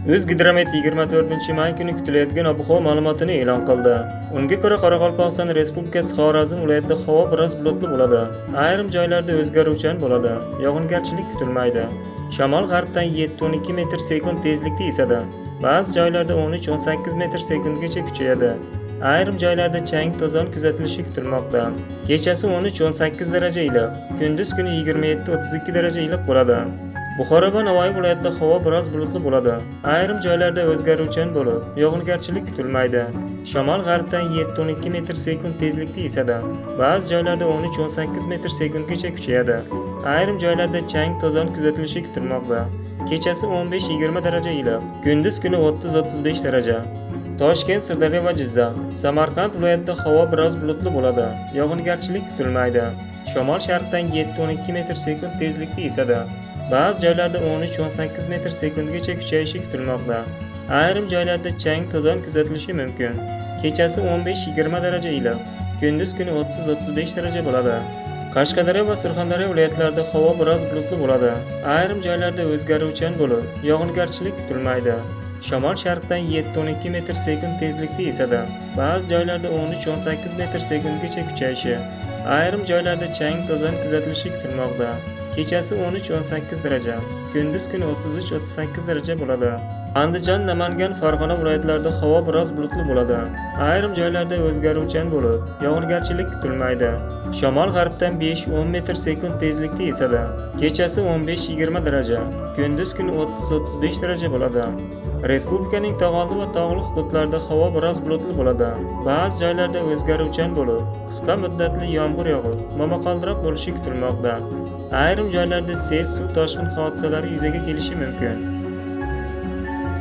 O'zgidromet 24-may kuni kutilayotgan ob-havo ma'lumotini e'lon qildi. Unga ko'ra, Qoraqalpog'iston Respublikasi Xorazm viloyatida havo biroz bulutli bo'ladi. Ayrim joylarda o'zgaruvchan bo'ladi. Yog'ingarchilik kutilmaydi. Shamol g'arbdan 7-12 metr/sekund tezlikda esadi. Ba'zi joylarda 13-18 metr/sekundgacha kuchayadi. Ayrim joylarda chang to'zon kuzatilishi kutilmoqda. Kechasi 13-18 daraja iliq, kunduz kuni 27-32 daraja iliq bo'ladi. Buxoro va Navoiy viloyatida havo biroz bulutli bo'ladi. Ayrim joylarda o'zgaruvchan bo'lib, yog'ingarchilik kutilmaydi. Shamol g'arbdan 7-12 metr/sekund tezlikda esadi. Ba'zi joylarda 13-18 metr/sekundgacha kuchayadi. Ayrim joylarda chang to'zon kuzatilishi kutilmoqda. Kechasi 15-20 daraja iliq, kunduz kuni 30-35 daraja. Toshkent, Sirdaryo va Jizzax, Samarqand viloyatida havo biroz bulutli bo'ladi. Yog'ingarchilik kutilmaydi. Shamol sharqdan 7-12 metr/sekund tezlikda esadi. Ba'zi joylarda 13-18 metr/sekundgacha kuchayishi kutilmoqda. Ayrim joylarda chang to'zon kuzatilishi mumkin. Kechasi 15-20 daraja iliq, kunduz kuni 30-35 daraja bo'ladi. Qashqadaryo va Surxondaryo viloyatlarida havo biroz bulutli bo'ladi. Ayrim joylarda o'zgaruvchan bo'lib, yog'ingarchilik kutilmaydi. Shamol sharqdan 7-12 metr/sekund tezlikda esadi. Ba'zi joylarda 13-18 metr/sekundgacha kuchayishi. Ayrim joylarda chang to'zon kuzatilishi kutilmoqda. Kechasi 13-18 daraja, kunduz kuni 33-38 daraja bo'ladi. Andijon, Namangan, Farg'ona viloyatlarida havo biroz bulutli bo'ladi. Ayrim joylarda o'zgaruvchan bo'lib, yog'ingarchilik kutilmaydi. Shamol g'arbdan 5-10 metr/sekund tezlikda esadi. Kechasi 15-20 daraja, kunduz kuni 30-35 daraja bo'ladi. Respublikaning tog'oldi va tog'li hududlarida havo biroz bulutli bo'ladi. Ba'zi joylarda o'zgaruvchan bo'lib, qisqa muddatli yomg'ir yog'ib, momaqaldiroq bo'lishi kutilmoqda. Ayrim joylarda sel, suv toshqin hodisalari yuzaga kelishi mumkin.